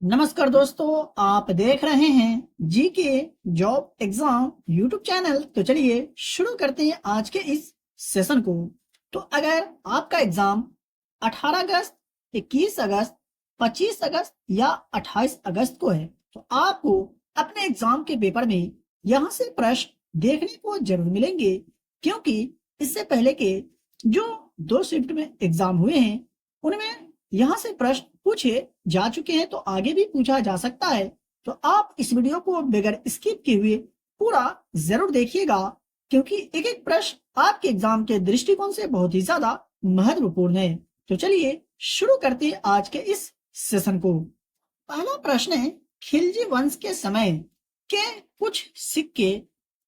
नमस्कार दोस्तों, आप देख रहे हैं जी के जॉब एग्जाम यूट्यूब चैनल। तो चलिए शुरू करते हैं आज के इस सेशन को। तो अगर आपका एग्जाम 18 अगस्त, 21 अगस्त, 25 अगस्त या 28 अगस्त को है तो आपको अपने एग्जाम के पेपर में यहाँ से प्रश्न देखने को जरूर मिलेंगे, क्योंकि इससे पहले के जो 2 शिफ्ट में एग्जाम हुए हैं उनमें यहाँ से प्रश्न पूछे जा चुके हैं, तो आगे भी पूछा जा सकता है। तो आप इस वीडियो को बगैर स्किप किए हुए पूरा जरूर देखिएगा, क्योंकि एक एक प्रश्न आपके एग्जाम के दृष्टिकोण से बहुत ही ज्यादा महत्वपूर्ण है। तो चलिए शुरू करते हैं आज के इस सेशन को। पहला प्रश्न है, खिलजी वंश के समय के कुछ सिक्के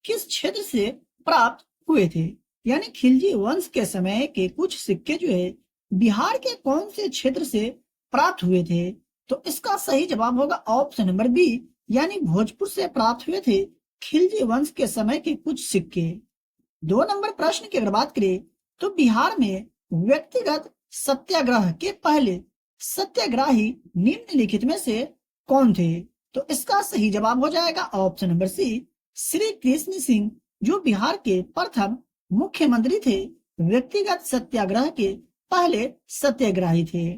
किस क्षेत्र से प्राप्त हुए थे? यानी खिलजी वंश के समय के कुछ सिक्के जो है बिहार के कौन से क्षेत्र से प्राप्त हुए थे? तो इसका सही जवाब होगा ऑप्शन नंबर बी, यानी भोजपुर से प्राप्त हुए थे खिलजी वंश के समय के कुछ सिक्के। 2 नंबर प्रश्न की अगर बात करें तो बिहार में व्यक्तिगत सत्याग्रह के पहले सत्याग्रही निम्नलिखित में से कौन थे? तो इसका सही जवाब हो जाएगा option number C, Shri Krishna Singh, जो बिहार के प्रथम मुख्यमंत्री थे, व्यक्तिगत सत्याग्रह के पहले सत्याग्रही थे।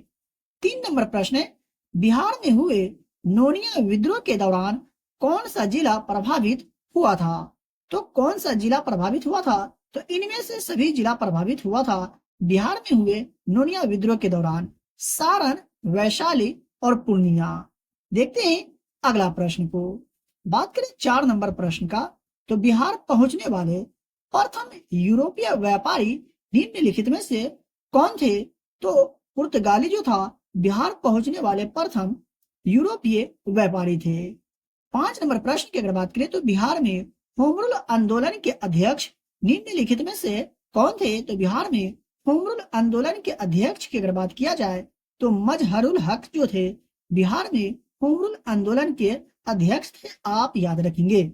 3 नंबर प्रश्न है, बिहार में हुए नोनिया विद्रोह के दौरान कौन सा जिला प्रभावित हुआ था? तो कौन सा जिला प्रभावित हुआ था? तो इनमें से सभी जिला प्रभावित हुआ था बिहार में हुए नोनिया विद्रोह के दौरान, सारण, वैशाली और पूर्णिया। देखते हैं अगला प्रश्न को। बात करें 4 नंबर प्रश्न का, तो बिहार पहुंचने वाले प्रथम यूरोपीय व्यापारी निम्नलिखित में से कौन थे? तो पुर्तगाली जो था बिहार पहुंचने वाले प्रथम यूरोपीय व्यापारी थे। 5 नंबर प्रश्न की अगर बात करें तो बिहार में होम रूल आंदोलन के अध्यक्ष निम्नलिखित में से कौन थे? तो बिहार में होम रूल आंदोलन के अध्यक्ष की अगर बात किया जाए तो मजहरुल हक जो थे बिहार में होम रूल आंदोलन के अध्यक्ष थे, आप याद रखेंगे।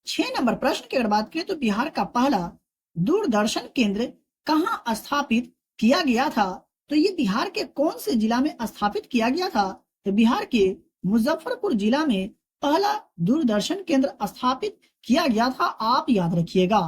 6 नंबर प्रश्न की अगर बात करें तो बिहार का पहला दूरदर्शन केंद्र कहाँ स्थापित किया गया था? तो ये बिहार के कौन से जिला में स्थापित किया गया था? तो बिहार के मुजफ्फरपुर जिला में पहला दूरदर्शन केंद्र स्थापित किया गया था, आप याद रखिएगा।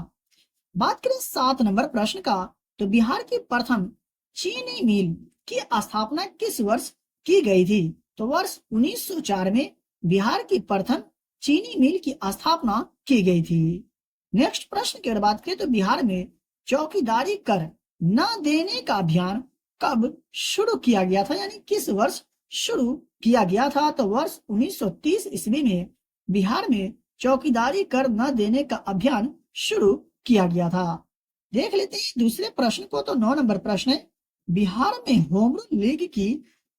बात करें 7 नंबर प्रश्न का, तो बिहार की प्रथम चीनी मिल की स्थापना किस वर्ष की गई थी? तो वर्ष 1904 में बिहार की प्रथम चीनी मिल की स्थापना की गई थी। नेक्स्ट प्रश्न की अगर बात करें तो बिहार में चौकीदारी कर न देने का अभियान कब शुरू किया गया था? यानी किस वर्ष शुरू किया गया था? तो वर्ष 1930 ईस्वी में बिहार में चौकीदारी कर न देने का अभियान शुरू किया गया था। देख लेते हैं दूसरे प्रश्न को। तो 9 नंबर प्रश्न है, बिहार में होम रूल लीग की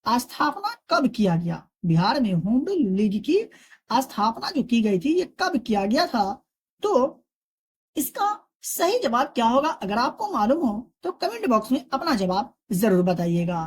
स्थापना कब किया गया? बिहार में होम रूल लीग की स्थापना जो की गई थी ये कब किया गया था? तो इसका सही जवाब क्या होगा? अगर आपको मालूम हो तो कमेंट बॉक्स में अपना जवाब जरूर बताइएगा।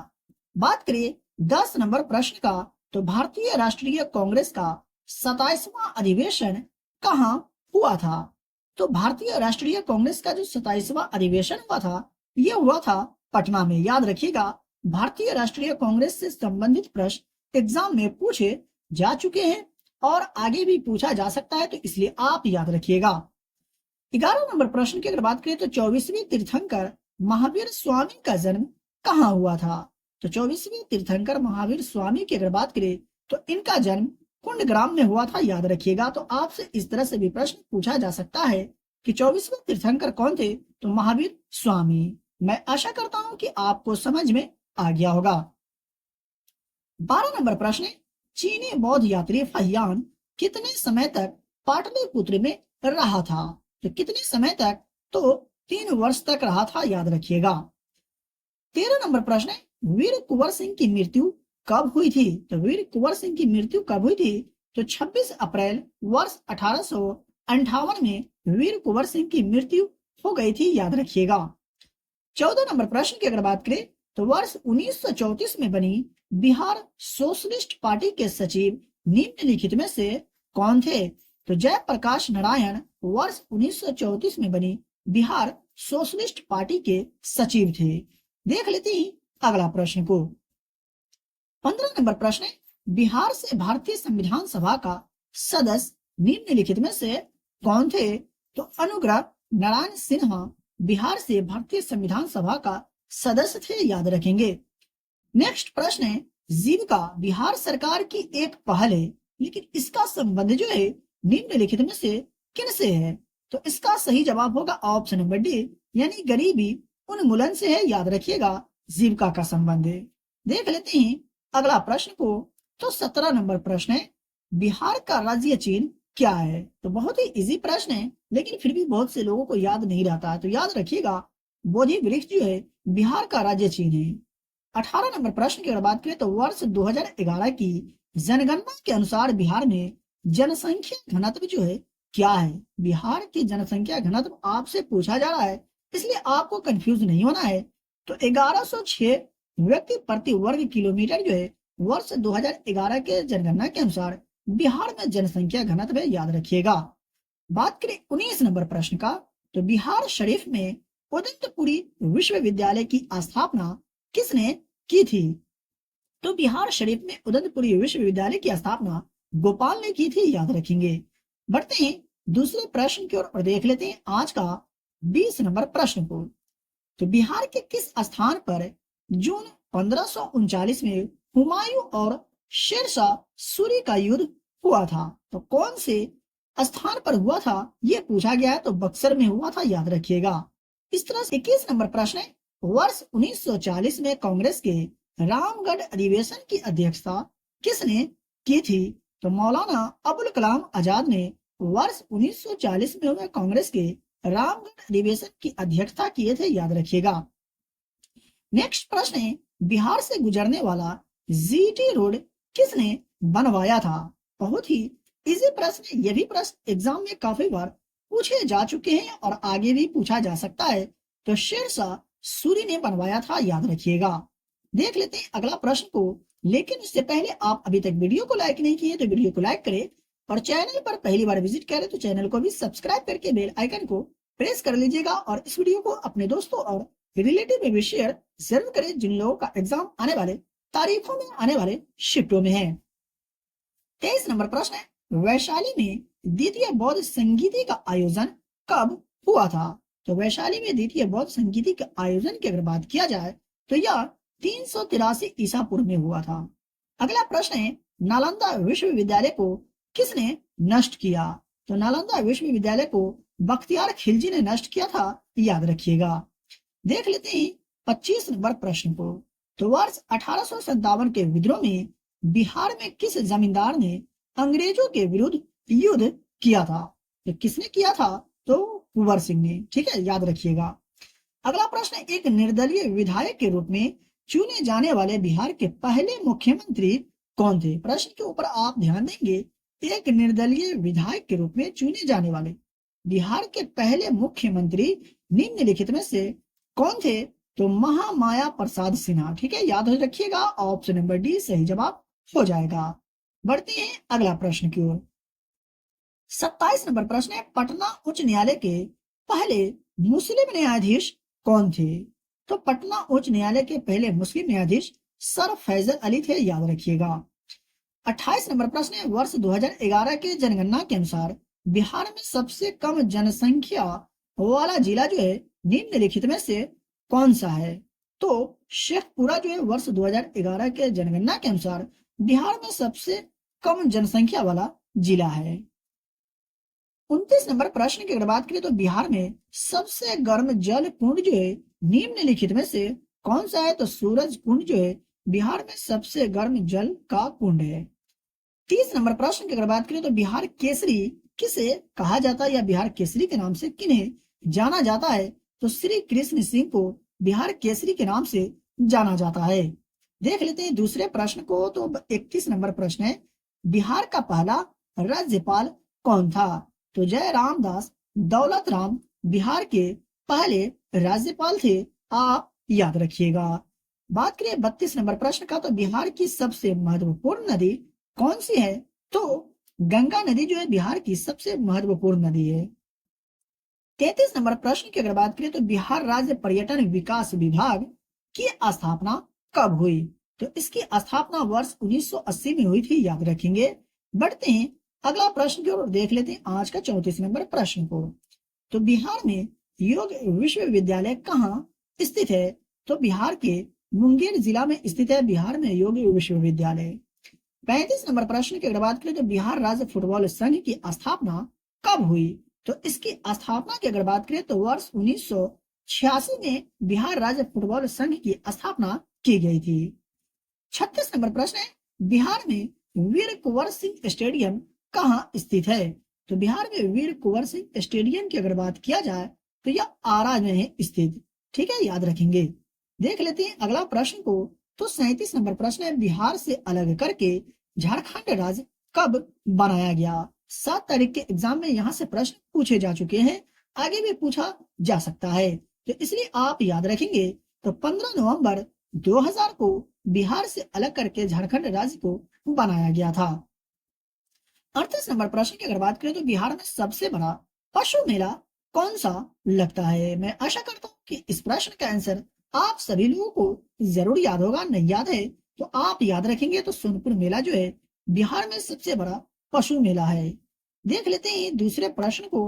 बात करिए 10 नंबर प्रश्न का, तो भारतीय राष्ट्रीय कांग्रेस का 27वां अधिवेशन कहाँ हुआ था? तो भारतीय राष्ट्रीय कांग्रेस का जो 27वां अधिवेशन हुआ था ये हुआ था पटना में, याद रखिएगा। भारतीय राष्ट्रीय कांग्रेस से संबंधित प्रश्न एग्जाम में पूछे जा चुके हैं और आगे भी पूछा जा सकता है, तो इसलिए आप याद रखिएगा। 11 नंबर प्रश्न की अगर बात करें तो 24वीं तीर्थंकर महावीर स्वामी का जन्म कहाँ हुआ था? तो 24वीं तीर्थंकर महावीर स्वामी की अगर बात करें तो इनका जन्म कुंडग्राम में हुआ था, याद रखिएगा। तो आपसे इस तरह से भी प्रश्न पूछा जा सकता है कि 24वें तीर्थंकर कौन थे? तो महावीर स्वामी। मैं आशा करता हूं कि आपको समझ में आ गया होगा। 12 नंबर प्रश्न है, चीनी बौद्ध यात्री फहियान कितने समय तक पाटलिपुत्र में रहा था? तो कितने समय तक? तो 3 वर्ष तक रहा था, याद रखिएगा। 13 नंबर प्रश्न है, वीर कुंवर सिंह की मृत्यु कब हुई थी? तो वीर कुंवर सिंह की मृत्यु कब हुई थी? तो 26 अप्रैल वर्ष 1858 में वीर कुंवर सिंह की मृत्यु हो गई थी, याद रखिएगा। 14 नंबर प्रश्न की अगर बात करें तो वर्ष 1934 में बनी बिहार सोशलिस्ट पार्टी के सचिव निम्नलिखित में से कौन थे? तो जयप्रकाश नारायण वर्ष 1934 में बनी बिहार सोशलिस्ट पार्टी के सचिव थे। देख लेते हैं अगला प्रश्न को। 15 नंबर प्रश्न है, बिहार से भारतीय संविधान सभा का सदस्य निम्नलिखित में से कौन थे? तो अनुग्रह नारायण सिन्हा बिहार से भारतीय संविधान सभा का सदस्य थे, याद रखेंगे। नेक्स्ट प्रश्न है, जीविका बिहार सरकार की एक पहल है, लेकिन इसका संबंध जो है निम्नलिखित में से किन से है? तो इसका सही जवाब होगा ऑप्शन नंबर डी, यानी गरीबी उन्मूलन से है, याद रखिएगा जीविका का संबंध है। देख लेते हैं अगला प्रश्न को। तो 17 नंबर प्रश्न है, बिहार का राज्य चिन्ह क्या है? तो बहुत ही इजी प्रश्न है, लेकिन फिर भी बहुत से लोगों को याद नहीं रहता है, तो याद रखिएगा बोधि वृक्ष जो है बिहार का राज्य चिन्ह है। 18 नंबर प्रश्न की अगर बात करें तो वर्ष 2011 की जनगणना के अनुसार बिहार में जनसंख्या घनत्व जो है क्या है? बिहार की जनसंख्या घनत्व आपसे पूछा जा रहा है, इसलिए आपको कंफ्यूज नहीं होना है। तो 1106 व्यक्ति प्रति वर्ग किलोमीटर जो है वर्ष 2011 के जनगणना के अनुसार बिहार में जनसंख्या घनत्व है, याद रखिएगा। बात करें 19 नंबर प्रश्न का, तो बिहार शरीफ में उदंतपुरी विश्वविद्यालय की स्थापना किसने की थी? तो बिहार शरीफ में उदंतपुरी विश्वविद्यालय की स्थापना गोपाल ने की थी, याद रखेंगे। बढ़ते हैं दूसरे प्रश्न की ओर और देख लेते हैं आज का 20 नंबर प्रश्न को। तो बिहार के किस स्थान पर जून 1539 में हुमायूं और शेरशाह सूरी का युद्ध हुआ था? तो कौन से स्थान पर हुआ था ये पूछा गया है, तो बक्सर में हुआ था, याद रखिएगा। इस तरह से 21 नंबर प्रश्न है, वर्ष 1940 में कांग्रेस के रामगढ़ अधिवेशन की अध्यक्षता किसने की थी? तो मौलाना अबुल कलाम आजाद ने वर्ष 1940 में हुए कांग्रेस के रामगढ़ अधिवेशन की अध्यक्षता किए थे, याद रखिएगा। नेक्स्ट प्रश्न है, बिहार से गुजरने वाला जीटी रोड किसने बनवाया था? बहुत ही इजी प्रश्न है, ये भी प्रश्न एग्जाम में काफी बार पूछे जा चुके हैं और आगे भी पूछा जा सकता है। तो शेरशाह सूरी ने बनवाया था, याद रखिएगा। देख लेते हैं अगला प्रश्न को, लेकिन उससे पहले आप अभी तक वीडियो को लाइक नहीं किए तो वीडियो को लाइक करें, और चैनल पर पहली बार विजिट करें तो चैनल को भी सब्सक्राइब करके बेल आइकन को प्रेस कर लीजिएगा, और इस वीडियो को अपने दोस्तों और रिलेटिव में भी शेयर जरूर करें जिन लोगों का एग्जाम आने वाले तारीखों में आने वाले शिफ्टों में है। 23 नंबर प्रश्न है, वैशाली में द्वितीय बौद्ध संगीति का आयोजन कब हुआ था? तो वैशाली में द्वितीय बौद्ध संगीति के आयोजन की अगर बात किया जाए तो यह 383 ईसा पूर्व में हुआ था। अगला प्रश्न है, नालंदा विश्वविद्यालय को किसने नष्ट किया? तो नालंदा विश्वविद्यालय को बख्तियार खिलजी ने नष्ट किया था, याद रखिएगा। देख लेते हैं 25 नंबर प्रश्न को। तो वर्ष 1857 के विद्रोह में बिहार में किस जमींदार ने अंग्रेजों के विरुद्ध युद्ध किया था? तो किसने किया था? तो कुंवर सिंह ने, ठीक है, याद रखिएगा। अगला प्रश्न, एक निर्दलीय विधायक के रूप में चुने जाने वाले बिहार के पहले मुख्यमंत्री कौन थे? प्रश्न के ऊपर आप ध्यान देंगे, एक निर्दलीय विधायक के रूप में चुने जाने वाले बिहार के पहले मुख्यमंत्री निम्नलिखित में से कौन थे? तो महामाया प्रसाद सिन्हा, ठीक है, याद रखिएगा। ऑप्शन नंबर डी सही जवाब हो जाएगा। बढ़ते हैं अगला प्रश्न की ओर। 27 नंबर प्रश्न है, पटना उच्च न्यायालय के पहले मुस्लिम न्यायाधीश कौन थे? तो पटना उच्च न्यायालय के पहले मुस्लिम न्यायाधीश सर फैजल अली थे, याद रखिएगा। 28 नंबर प्रश्न है, वर्ष 2011 के जनगणना के अनुसार बिहार में सबसे कम जनसंख्या वाला जिला जो है निम्नलिखित में से कौन सा है? तो शेखपुरा जो है वर्ष 2011 के जनगणना के अनुसार बिहार में सबसे कम जनसंख्या वाला जिला है। 29 नंबर प्रश्न की अगर बात करें तो बिहार में सबसे गर्म जल कुंड जो है निम्नलिखित में से कौन सा है? तो सूरज कुंड जो है बिहार में सबसे गर्म जल का कुंड है। 30 नंबर प्रश्न की अगर बात करें तो बिहार केसरी किसे कहा जाता है, या बिहार केसरी के नाम से किन्हें जाना जाता है? तो श्री कृष्ण सिंह को बिहार केसरी के नाम से जाना जाता है। देख लेते हैं दूसरे प्रश्न को। तो 31 नंबर प्रश्न है, बिहार का पहला राज्यपाल कौन था? तो जयराम दास दौलत राम बिहार के पहले राज्यपाल थे, आप याद रखिएगा। बात करें 32 नंबर प्रश्न का, तो बिहार की सबसे महत्वपूर्ण नदी कौन सी है? तो गंगा नदी जो है बिहार की सबसे महत्वपूर्ण नदी है। 33 नंबर प्रश्न की अगर बात करें तो बिहार राज्य पर्यटन विकास विभाग की स्थापना कब हुई? तो इसकी स्थापना वर्ष 1980 में हुई थी, याद रखेंगे। बढ़ते हैं अगला प्रश्न की ओर, देख लेते हैं आज का 34 नंबर प्रश्न को। तो बिहार में योग विश्वविद्यालय कहाँ स्थित है? तो बिहार के मुंगेर जिला में स्थित है बिहार में योग विश्वविद्यालय। 35 नंबर प्रश्न की अगर बात करें तो बिहार राज्य फुटबॉल संघ की स्थापना कब हुई? तो इसकी स्थापना की अगर बात करें तो वर्ष 1986 में बिहार राज्य फुटबॉल संघ की स्थापना की गई थी। 36 नंबर प्रश्न है, बिहार में वीर कुंवर सिंह स्टेडियम कहाँ स्थित है? तो बिहार में वीर कुंवर सिंह स्टेडियम की अगर बात किया जाए तो यह आरा में है स्थित। ठीक है, याद रखेंगे। देख लेते हैं अगला प्रश्न को। तो 37 नंबर प्रश्न है, बिहार से अलग करके झारखंड राज्य कब बनाया गया? 7 तारीख के एग्जाम में यहाँ से प्रश्न पूछे जा चुके हैं, आगे भी पूछा जा सकता है, तो इसलिए आप याद रखेंगे। तो 15 नवंबर 2000 को बिहार से अलग करके झारखंड राज्य को बनाया गया था। 38 नंबर प्रश्न की अगर बात करें तो बिहार में सबसे बड़ा पशु मेला कौन सा लगता है? मैं आशा करता हूँ कि इस प्रश्न का आंसर आप सभी लोगों को जरूर याद होगा। नहीं याद है तो आप याद रखेंगे। तो सोनपुर मेला जो है बिहार में सबसे बड़ा पशु मेला है। देख लेते हैं दूसरे प्रश्न को।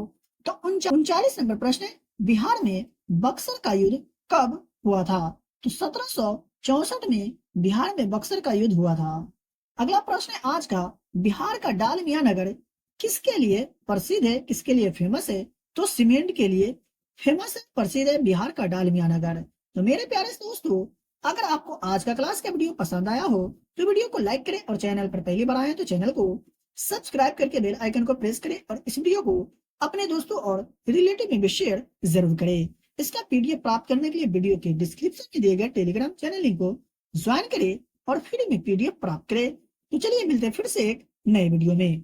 तो 39 नंबर प्रश्न है, बिहार में बक्सर का युद्ध कब हुआ था? तो 1764 में बिहार में बक्सर का युद्ध हुआ था। अगला प्रश्न है आज का, बिहार का डालमिया नगर किसके लिए प्रसिद्ध है, किसके लिए फेमस है? तो सीमेंट के लिए फेमस है, प्रसिद्ध है बिहार का डालमिया नगर। तो मेरे प्यारे दोस्तों, अगर आपको आज का क्लास का वीडियो पसंद आया हो तो वीडियो को लाइक करें और चैनल पर पहली बार आए तो चैनल को सब्सक्राइब करके बेल आइकन को प्रेस करें और इस वीडियो को अपने दोस्तों और रिलेटिव में भी शेयर जरूर करें। इसका पीडीएफ प्राप्त करने के लिए वीडियो के डिस्क्रिप्शन में दिए गए टेलीग्राम चैनल लिंक को ज्वाइन करें और फ्री में पीडीएफ प्राप्त करें। तो चलिए मिलते हैं फिर से एक नए वीडियो में।